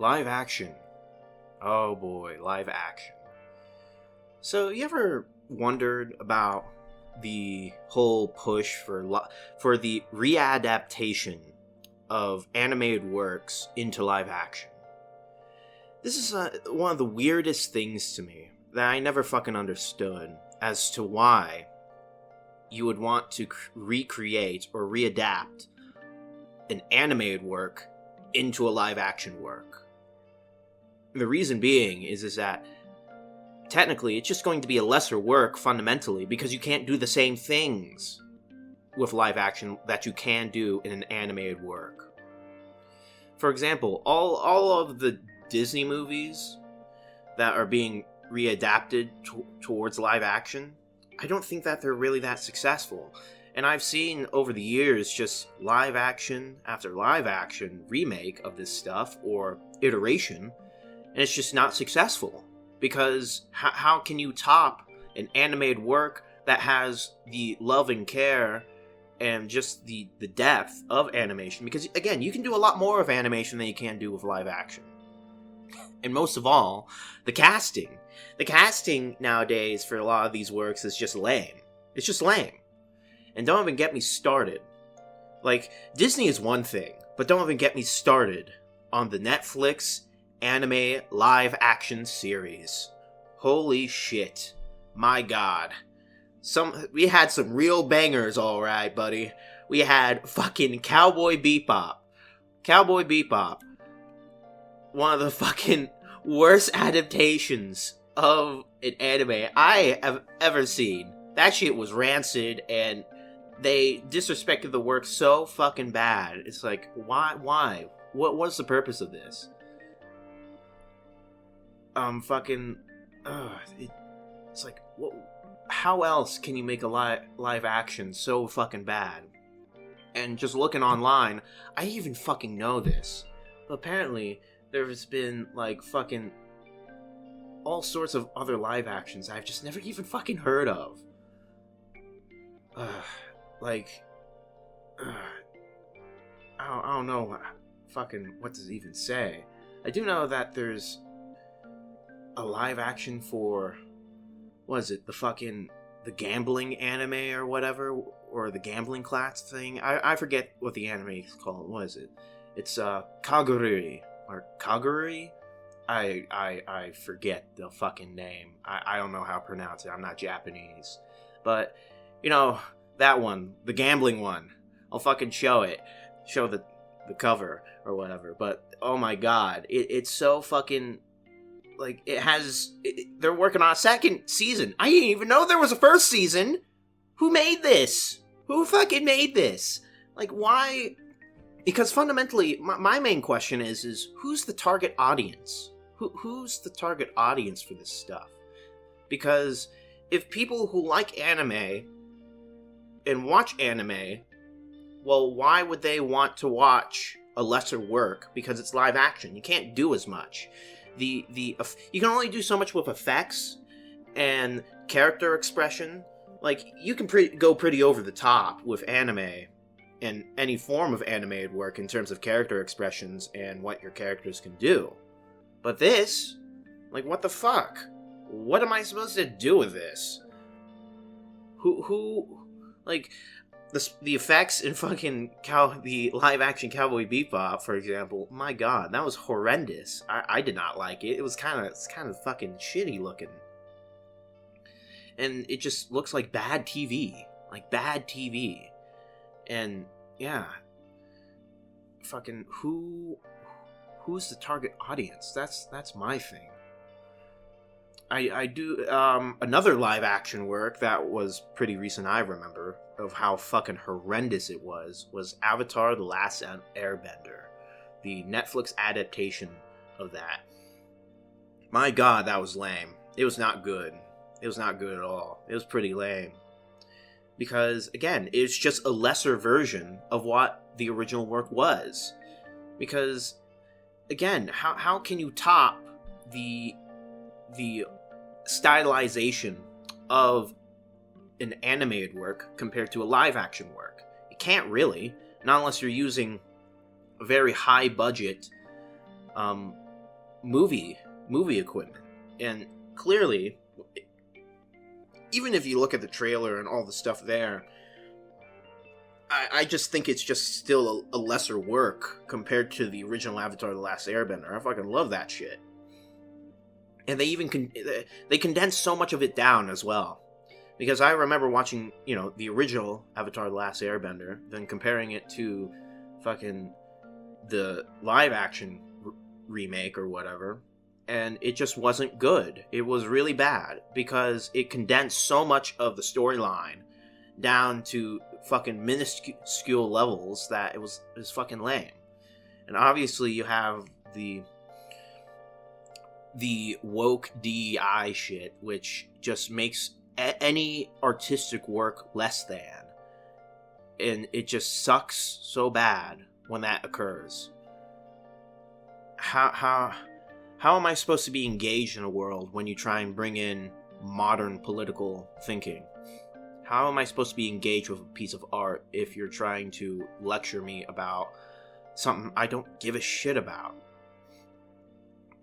Live action. Oh boy, live action. So, you ever wondered about the whole push for the readaptation of animated works into live action? This is one of the weirdest things to me that I never fucking understood as to why you would want to recreate or readapt an animated work into a live action work. The reason being is that technically it's just going to be a lesser work fundamentally because you can't do the same things with live action that you can do in an animated work. For example, all of the Disney movies that are being readapted towards live action, I don't think that they're really that successful. And I've seen over the years just live action after live action remake of this stuff or iteration, and it's just not successful. Because how can you top an animated work that has the love and care and just the depth of animation? Because, again, you can do a lot more of animation than you can do with live action. And most of all, the casting. The casting nowadays for a lot of these works is just lame. It's just lame. And don't even get me started. Like, Disney is one thing, but don't even get me started on the Netflix anime live action series. Holy shit. My god. We had some real bangers, alright, buddy. We had fucking Cowboy Bebop. Cowboy Bebop. One of the fucking worst adaptations of an anime I have ever seen. That shit was rancid, and they disrespected the work so fucking bad. It's like, why? What's the purpose of this? It's like, how else can you make a live action so fucking bad? And just looking online, I didn't even fucking know this, but apparently there's been, like, fucking all sorts of other live actions I've just never even fucking heard of. I don't know fucking what to even say. I do know that there's a live action for, what is it, the gambling anime or whatever, or the gambling class thing. I forget what the anime is called. What is it? It's Kagurui, or Kagurui? I forget the fucking name. I don't know how to pronounce it. I'm not Japanese. But, that one, the gambling one. I'll fucking show it. Show the cover or whatever. But, oh my god, it's so fucking, like, they're working on a second season. I didn't even know there was a first season. Who made this? Who fucking made this? Like, why? Because fundamentally, my main question is who's the target audience? Who's the target audience for this stuff? Because if people who like anime and watch anime, well, why would they want to watch a lesser work? Because it's live action. You can't do as much. You can only do so much with effects and character expression. Like, you can go pretty over the top with anime and any form of animated work in terms of character expressions and what your characters can do. But this, like, what the fuck? What am I supposed to do with this? Like, the effects in fucking the live-action Cowboy Bebop, for example, my god, that was horrendous. I did not like it. It's kind of fucking shitty looking. And it just looks like bad TV. Like, bad TV. And, yeah. Fucking, who's the target audience? That's my thing. I do, another live-action work that was pretty recent, I remember, of how fucking horrendous it was Avatar: The Last Airbender. The Netflix adaptation of that. My god, that was lame. It was not good. It was not good at all. It was pretty lame. Because, again, it's just a lesser version of what the original work was. Because, again, how can you top the stylization of an animated work compared to a live action work? You can't really, not unless you're using a very high budget movie equipment. And clearly, even if you look at the trailer and all the stuff there, I just think it's just still a lesser work compared to the original Avatar: The Last Airbender. I fucking love that shit. And they even they condensed so much of it down as well. Because I remember watching, the original Avatar: The Last Airbender, then comparing it to fucking the live action remake or whatever, and it just wasn't good. It was really bad because it condensed so much of the storyline down to fucking minuscule levels that it was fucking lame. And obviously you have the woke DEI shit, which just makes any artistic work less than, and it just sucks so bad when that occurs. How am I supposed to be engaged in a world when you try and bring in modern political thinking? How am I supposed to be engaged with a piece of art if you're trying to lecture me about something I don't give a shit about?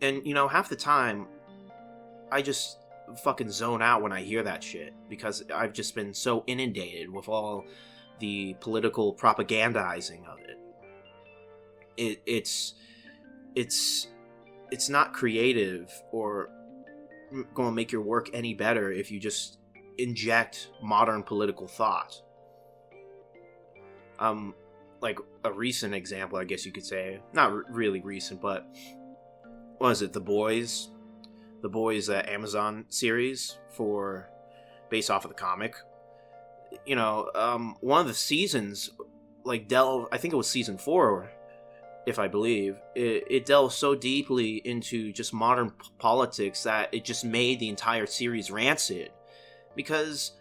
And, half the time, I just fucking zone out when I hear that shit, because I've just been so inundated with all the political propagandizing of it. It's not creative or going to make your work any better if you just inject modern political thought. Like a recent example, I guess you could say, not really recent, but what is it, The Boys Amazon series based off of the comic. One of the seasons, I think it was season 4, if I believe, it delved so deeply into just modern politics that it just made the entire series rancid. Because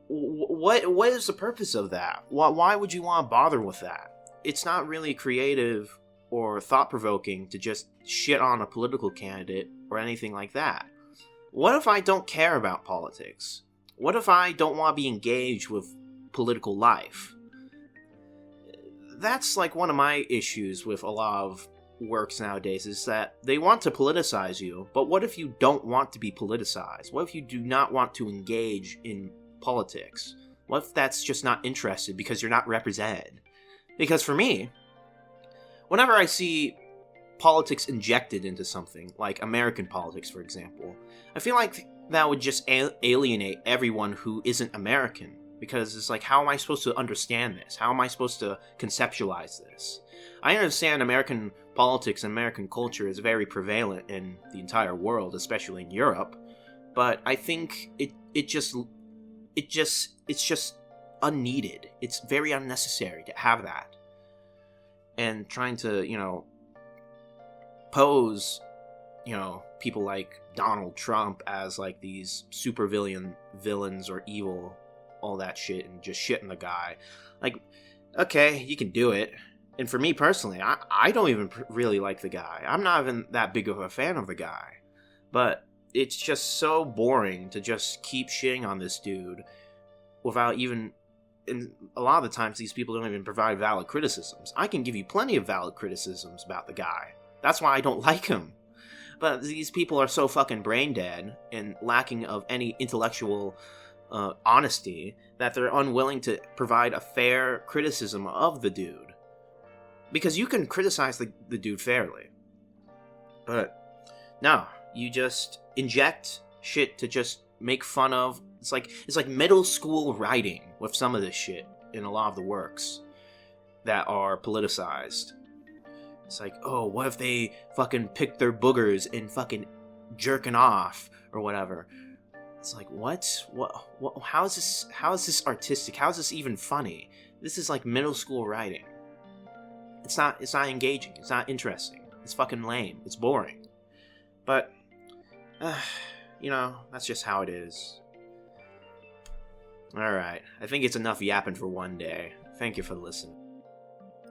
what is the purpose of that? Why would you want to bother with that? It's not really creative or thought-provoking to just shit on a political candidate or anything like that. What if I don't care about politics? What if I don't want to be engaged with political life? That's like one of my issues with a lot of works nowadays, is that they want to politicize you, but what if you don't want to be politicized? What if you do not want to engage in politics? What if that's just not interested because you're not represented? Because for me, whenever I see politics injected into something, like American politics, for example, I feel like that would just alienate everyone who isn't American. Because it's like, how am I supposed to understand this? How am I supposed to conceptualize this? I understand American politics and American culture is very prevalent in the entire world, especially in Europe, but I think it's just unneeded. It's very unnecessary to have that. And trying to, pose, people like Donald Trump as like these super villains or evil, all that shit, and just shitting the guy. Like, okay, you can do it. And for me personally, I don't even really like the guy. I'm not even that big of a fan of the guy. But it's just so boring to just keep shitting on this dude without even... And a lot of the times, these people don't even provide valid criticisms. I can give you plenty of valid criticisms about the guy. That's why I don't like him. But these people are so fucking brain dead and lacking of any intellectual honesty that they're unwilling to provide a fair criticism of the dude. Because you can criticize the dude fairly. But no, you just inject shit to just make fun of. It's like middle school writing with some of this shit in a lot of the works that are politicized. It's like, oh, what if they fucking picked their boogers and fucking jerking off or whatever? It's like, what? How is this artistic? How is this even funny? This is like middle school writing. It's not engaging. It's not interesting. It's fucking lame. It's boring. But, that's just how it is. Alright, I think it's enough yapping for one day. Thank you for listening.